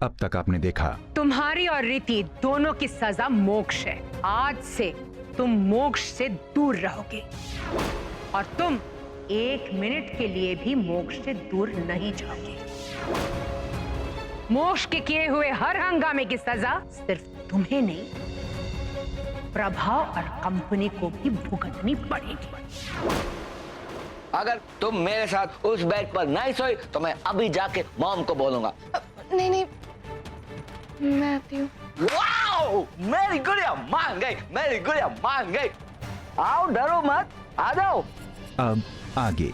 अब तक आपने देखा। तुम्हारी और रीति दोनों की सजा मोक्ष है। आज से तुम मोक्ष से दूर रहोगे और तुम 1 मिनट के लिए भी मोक्ष से दूर नहीं जाओगे। मोक्ष के किए हुए हर हंगामे की सजा सिर्फ तुम्हें नहीं, प्रभाव और कंपनी को भी भुगतनी पड़ेगी। अगर तुम मेरे साथ उस बेड पर नहीं सोई तो मैं अभी जाके मॉम को बोलूंगा। नहीं नहीं, मैं आती हूँ। वाओ, मेरी गुड़िया मान गई, मेरी गुड़िया मान गई। आओ, डरो मत, आ जाओ। अब आगे।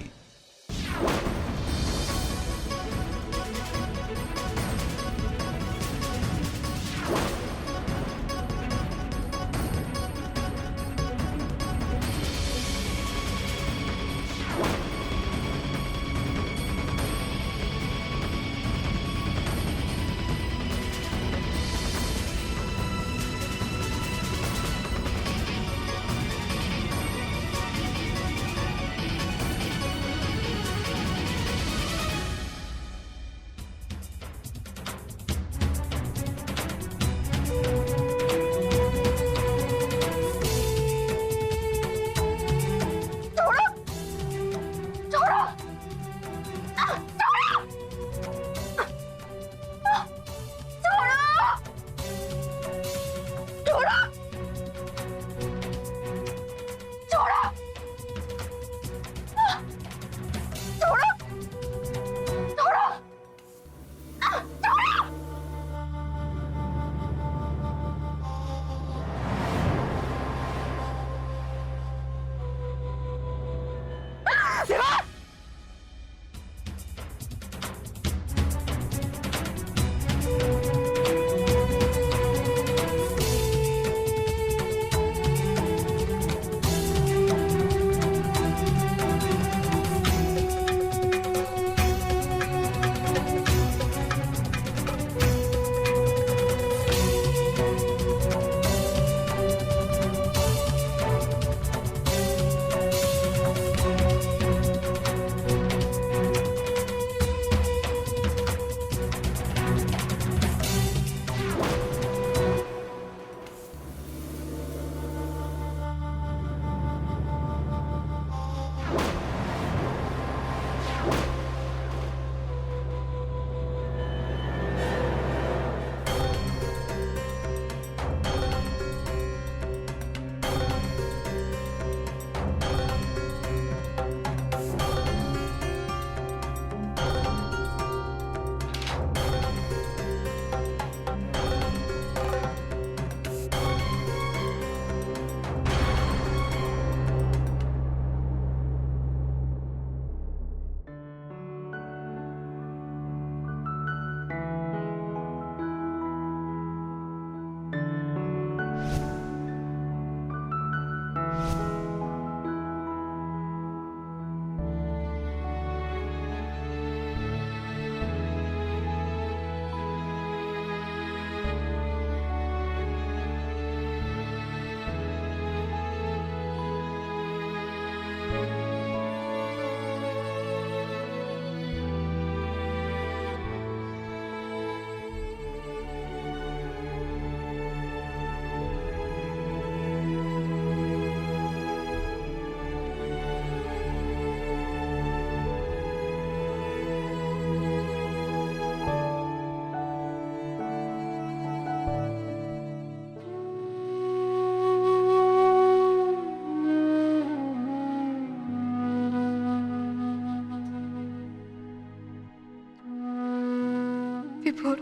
विभोर,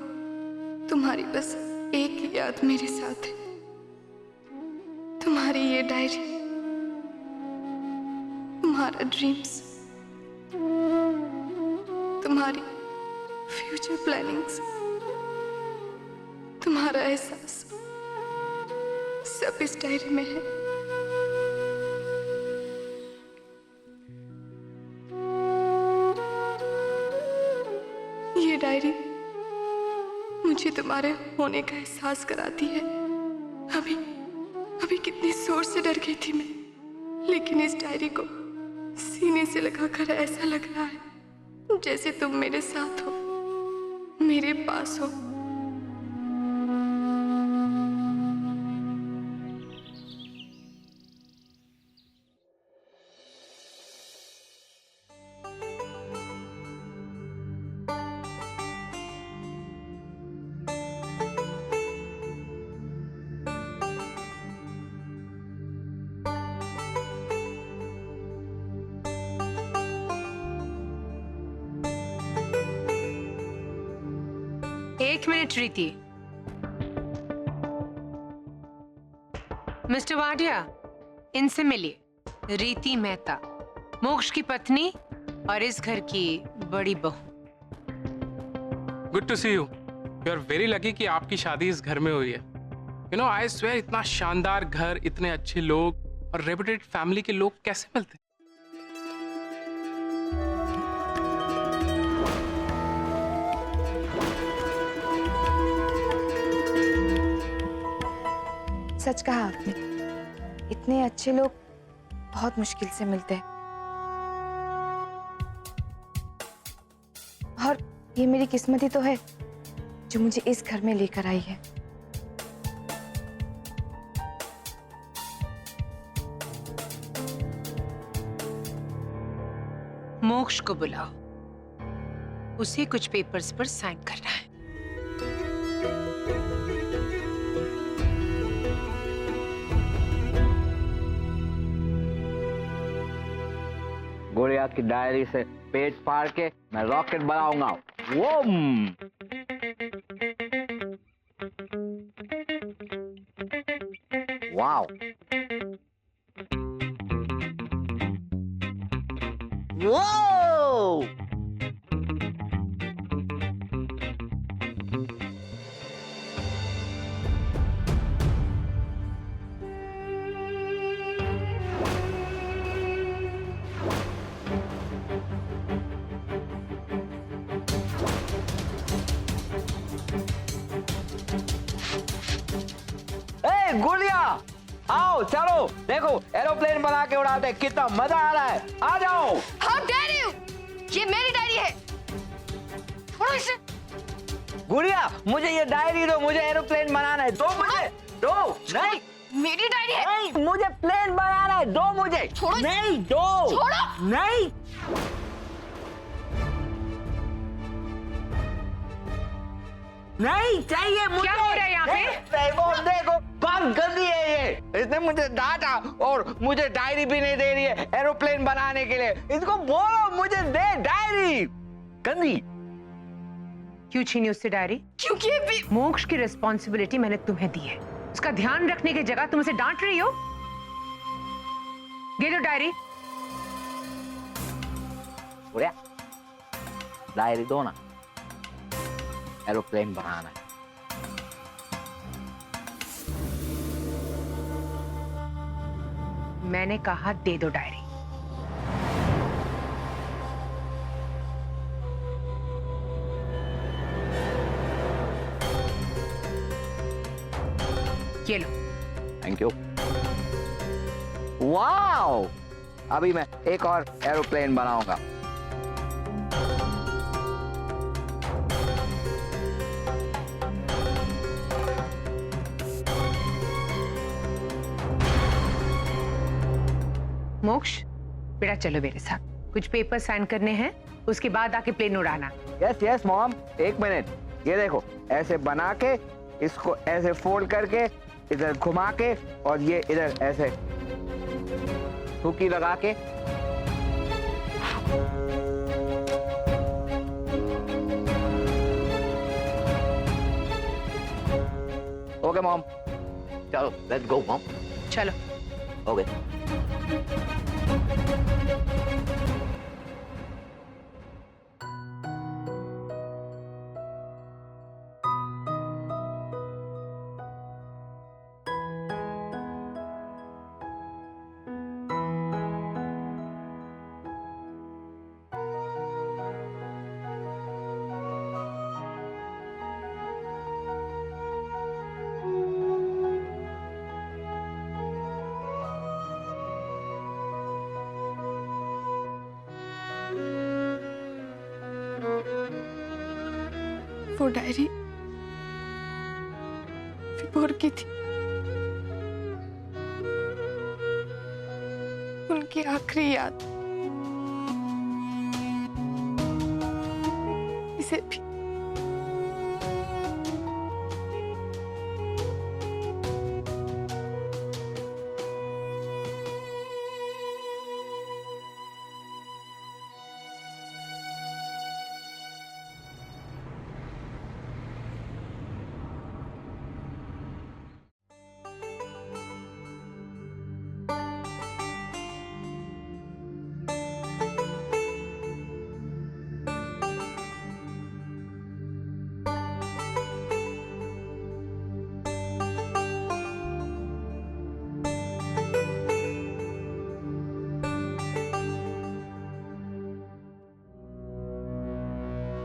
तुम्हारी बस एक ही याद मेरे साथ है, तुम्हारी ये डायरी, तुम्हारा ड्रीम्स, तुम्हारी फ्यूचर प्लानिंग्स, तुम्हारा एहसास सब इस डायरी में है। ये डायरी मुझे तुम्हारे होने का एहसास कराती है। अभी कितनी जोर से डर गई थी मैं, लेकिन इस डायरी को सीने से लगाकर ऐसा लग रहा है जैसे तुम मेरे साथ हो, मेरे पास हो, एक मिनट रीति। मिस्टर वाडिया, इनसे मिलिए। रीति मेहता, मोक्ष की पत्नी और इस घर की बड़ी बहू। Good to see you. You are very lucky कि आपकी शादी इस घर में हुई है। यू नो, आई स्वेयर, इतना शानदार घर, इतने अच्छे लोग और रेपुटेड फैमिली के लोग कैसे मिलते हैं? सच कहा आपने, इतने अच्छे लोग बहुत मुश्किल से मिलते हैं। और ये मेरी किस्मत ही तो है जो मुझे इस घर में लेकर आई है। मोक्ष को बुलाओ, उसे कुछ पेपर्स पर साइन करना है। गुड़िया की डायरी से पेज फाड़ के मैं रॉकेट बनाऊंगा। वोम। वाओ। वो। गुड़िया, आओ चलो, देखो एरोप्लेन बना के उड़ाते हैं, कितना मजा आ रहा है। आ जाओ। How dare you? ये मेरी डायरी है। छोड़ो इसे। गुड़िया, मुझे ये डायरी दो, मुझे एरोप्लेन बनाना है। दो मुझे, दो। नहीं, मेरी डायरी है। नहीं, मुझे प्लेन बनाना है। दो मुझे। छोड़ो। नहीं, दो। छोड़ो। नहीं। नहीं चाहिए मुझे। क्या हो रहा है यहाँ पे? नहीं, वो देखो, बहुत गंदी है ये। इसने मुझे डांटा और मुझे डायरी भी नहीं दे रही है एरोप्लेन बनाने के लिए। इसको बोलो मुझे दे डायरी। गंदी। क्यों छीनी उससे डायरी? क्योंकि अभी मोक्ष की रिस्पॉन्सिबिलिटी मैंने तुम्हें दी है, उसका ध्यान रखने की जगह तुम उसे डांट रही हो। दे दो डायरी। गुड़िया, डायरी दो ना, एरोप्लेन बनाना है। मैंने कहा दे दो डायरी। ये लो। Thank you. वाओ, अभी मैं एक और एरोप्लेन बनाऊंगा। मोक्ष, बेटा चलो मेरे साथ, कुछ पेपर साइन करने हैं, उसके बाद आके प्लेन उड़ाना। यस यस मॉम, एक मिनट। ये देखो, ऐसे बना के, इसको ऐसे फोल्ड करके, इधर घुमा के, और ये इधर ऐसे हुकी लगा के। ओके मॉम, चलो लेट्स गो मॉम। चलो। ओके। वो डायरी विभोर की थी, उनकी आखिरी याद। इसे भी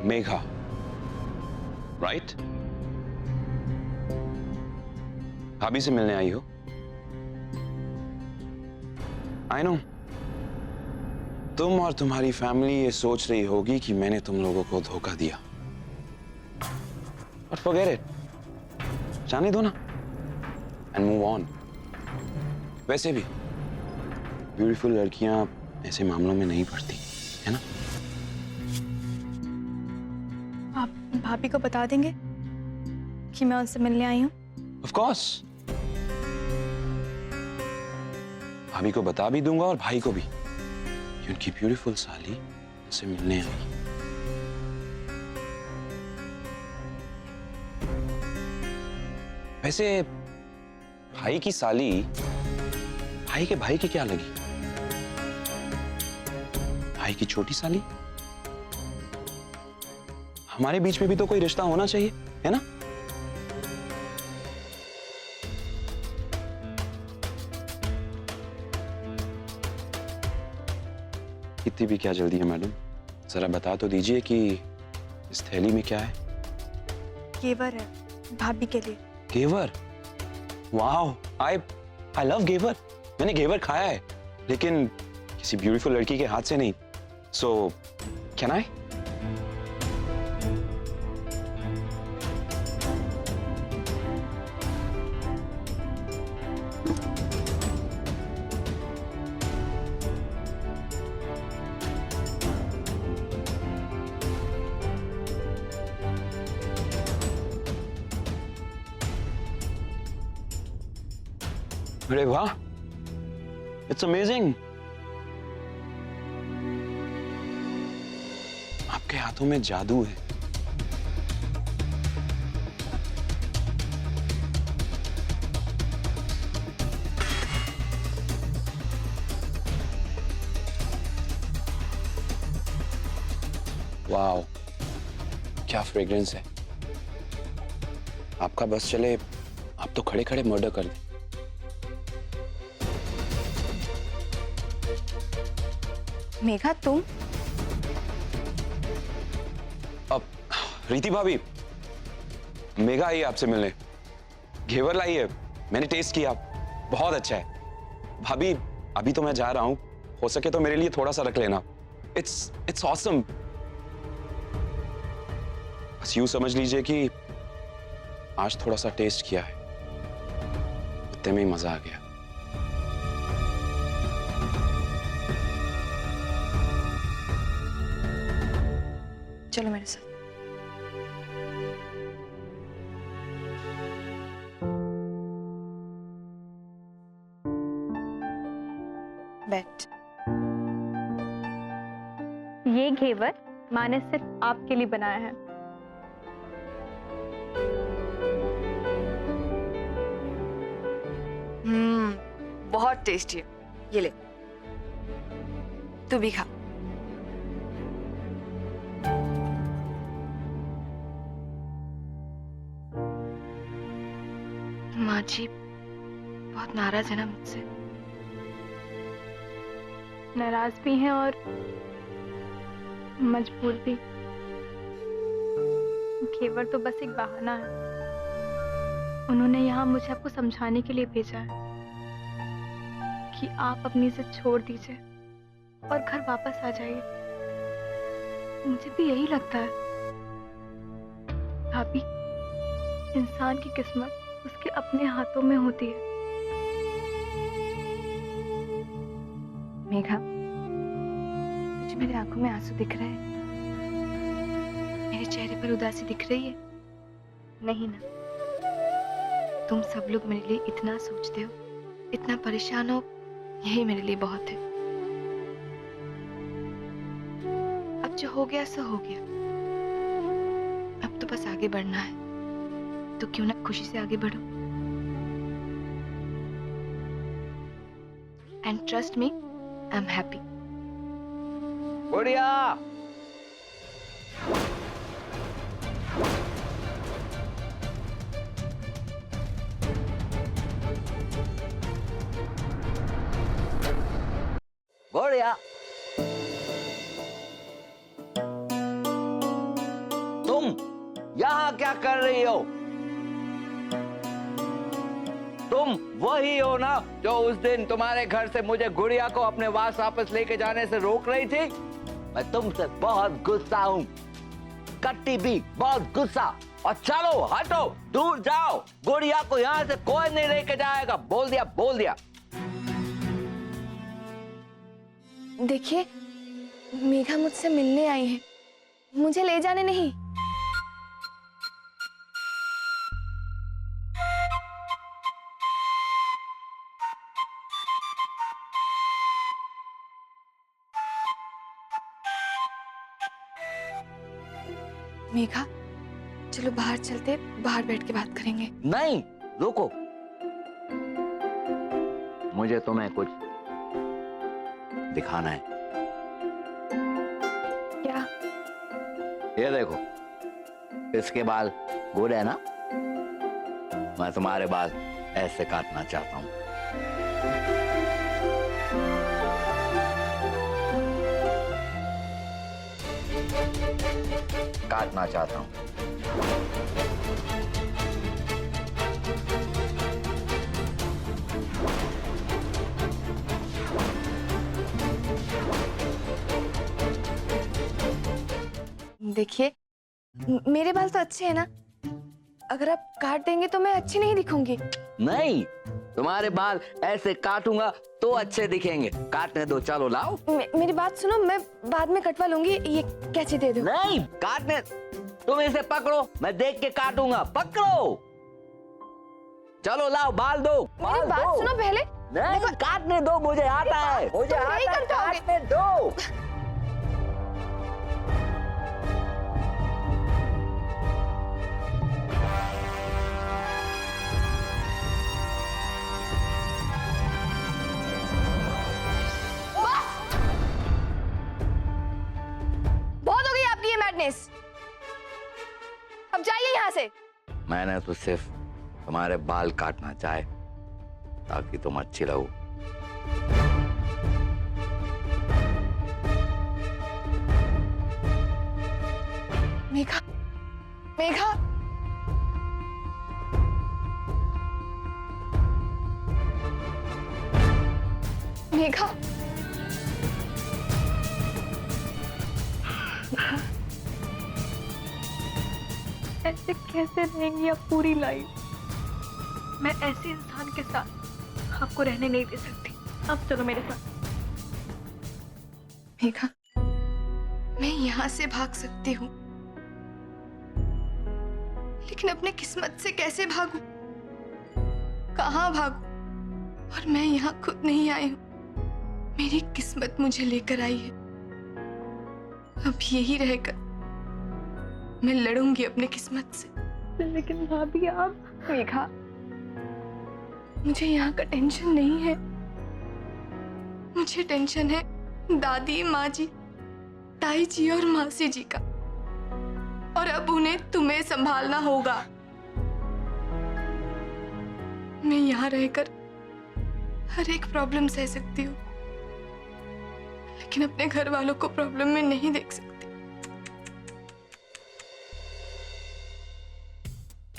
मेघा, राइट? भाभी से मिलने आई हो? आई नो, तुम और तुम्हारी फैमिली ये सोच रही होगी कि मैंने तुम लोगों को धोखा दिया। बट फॉरगेट इट, जाने दो ना एंड मूव ऑन। वैसे भी ब्यूटीफुल लड़कियां ऐसे मामलों में नहीं पड़ती, है ना? आप भाभी को बता देंगे कि मैं उनसे मिलने आई हूँ? ऑफ कोर्स, भाभी को बता भी दूंगा और भाई को भी कि उनकी ब्यूटीफुल साली उनसे मिलने आई। वैसे भाई की साली भाई के भाई की क्या लगी? भाई की छोटी साली? हमारे बीच में भी तो कोई रिश्ता होना चाहिए, है ना? इतनी भी क्या जल्दी है मैडम? जरा बता तो दीजिए कि इस थैली में क्या है? घेवर है भाभी के लिए। घेवर? वाओ, आई लव घेवर। मैंने घेवर खाया है, लेकिन किसी ब्यूटीफुल लड़की के हाथ से नहीं। So can I? अरे वाह, इट्स अमेजिंग। आपके हाथों में जादू है। वाह, क्या फ्रेग्रेंस है। आपका बस चले, आप तो खड़े खड़े मर्डर कर दें। मेघा तुम? अब रीति भाभी, मेघा आई आपसे मिलने, घेवर लाई है, मैंने टेस्ट किया, बहुत अच्छा है। भाभी अभी तो मैं जा रहा हूं, हो सके तो मेरे लिए थोड़ा सा रख लेना। It's awesome. बस यूं समझ लीजिए कि आज थोड़ा सा टेस्ट किया है, उतने में ही मजा आ गया। चलो मेरे साथ। बैठ। ये घेवर माँ ने सिर्फ आपके लिए बनाया है। बहुत टेस्टी है। ये ले, तू भी खा। माँ जी बहुत नाराज है ना मुझसे? नाराज भी हैं और मजबूर भी। घेवर तो बस एक बहाना है। उन्होंने यहाँ मुझे आपको समझाने के लिए भेजा है कि आप अपनी से छोड़ दीजिए और घर वापस आ जाइए। मुझे भी यही लगता है भाभी, इंसान की किस्मत उसके अपने हाथों में होती है। मेघा, तुझे मेरी आंखों में आंसू दिख रहे हैं? मेरे चेहरे पर उदासी दिख रही है? नहीं ना, तुम सब लोग मेरे लिए इतना सोचते हो, इतना परेशान हो, यही मेरे लिए बहुत है। अब जो हो गया सो हो गया। अब तो बस आगे बढ़ना है, तो क्यों ना खुशी से आगे बढ़ो। And trust me, I am happy. बढ़िया। बढ़िया। क्या कर रही हो? तुम वही हो ना जो उस दिन तुम्हारे घर से मुझे गुड़िया को अपने पास वापस लेके जाने से रोक रही थी? मैं तुमसे बहुत गुस्सा हूँ, कट्टी भी बहुत गुस्सा। और चलो हटो, दूर जाओ, गुड़िया को यहाँ से कोई नहीं लेके जाएगा। बोल दिया, बोल दिया। देखिए, मेघा मुझसे मिलने आई है, मुझे ले जाने नहीं। मेघा, चलो बाहर चलते, बाहर बैठ के बात करेंगे। नहीं, रुको, मुझे तुम्हें कुछ दिखाना है। क्या? ये देखो, इसके बाल गोरे है ना? मैं तुम्हारे बाल ऐसे काटना चाहता हूँ। काटना चाहता हूँ। देखिए, मेरे बाल तो अच्छे हैं ना, अगर आप काट देंगे तो मैं अच्छी नहीं दिखूंगी। नहीं, तुम्हारे बाल ऐसे काटूंगा तो अच्छे दिखेंगे। काटने दो, चलो लाओ। मेरी बात सुनो, मैं बाद में कटवा लूंगी, ये कैंची दे दो। नहीं, काटने, तुम इसे पकड़ो, मैं देख के काटूंगा। पकड़ो, चलो लाओ, बाल दो। मेरी बात सुनो पहले। नहीं, काटने दो, मुझे आता है, मुझे तुम नहीं आता है, कर पाओगे। काटने दो। बहुत हो गई आपकी ये मैडनेस, अब जाइए यहाँ से। मैंने तो सिर्फ तुम्हारे बाल काटना चाहे ताकि तुम अच्छी रहो। मेघा, मेघा, मेघा, ऐसे कैसे रहेंगी आप पूरी लाइफ? मैं ऐसे इंसान के साथ आपको रहने नहीं दे सकती। अब चलो मेरे साथ। मेघा, मैं यहाँ से भाग सकती हूँ, लेकिन अपने किस्मत से कैसे भागूं? कहाँ भागूं? और मैं यहाँ खुद नहीं आई हूँ, मेरी किस्मत मुझे लेकर आई है। अब यही रहकर मैं लड़ूंगी अपनी किस्मत से। लेकिन भाभी आप। मेघा, मुझे यहाँ का टेंशन नहीं है, मुझे टेंशन है दादी, माँ जी, ताई जी और मासी जी का, और अब उन्हें तुम्हें संभालना होगा। मैं यहाँ रहकर हर एक प्रॉब्लम सह सकती हूँ, लेकिन अपने घर वालों को प्रॉब्लम में नहीं देख सकती।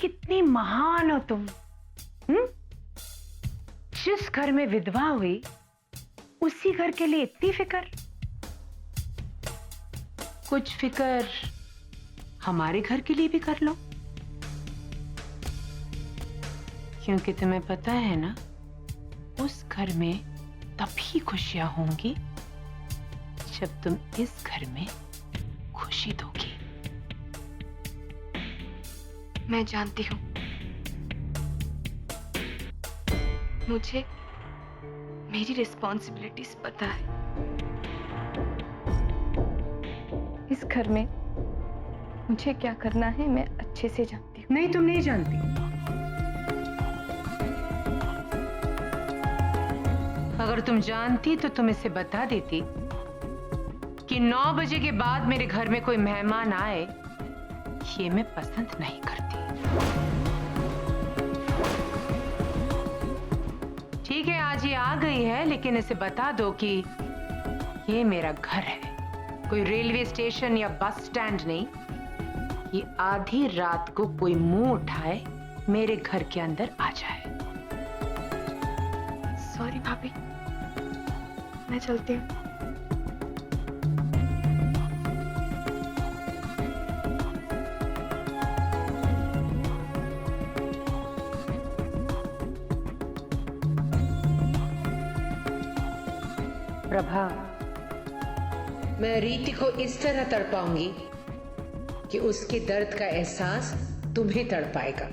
कितनी महान हो तुम। जिस घर में विधवा हुई उसी घर के लिए इतनी फिक्र। कुछ फिक्र हमारे घर के लिए भी कर लो, क्योंकि तुम्हें पता है ना, उस घर में तभी खुशियां होंगी जब तुम इस घर में खुशी दोगी। मैं जानती हूँ, मुझे मेरी रिस्पॉन्सिबिलिटीज पता है। इस घर में मुझे क्या करना है मैं अच्छे से जानती हूँ। नहीं, तुम नहीं जानती। अगर तुम जानती तो तुम इसे बता देती कि 9 बजे के बाद मेरे घर में कोई मेहमान आए, ये मैं पसंद नहीं करती। ठीक है, आज ये आ गई है, लेकिन इसे बता दो कि ये मेरा घर है, कोई रेलवे स्टेशन या बस स्टैंड नहीं। कि आधी रात को कोई मुंह उठाए मेरे घर के अंदर आ जाए। सॉरी भाभी, मैं चलती हूँ। प्रभा, मैं रीति को इस तरह तड़पाऊंगी कि उसके दर्द का एहसास तुम्हें तड़पाएगा।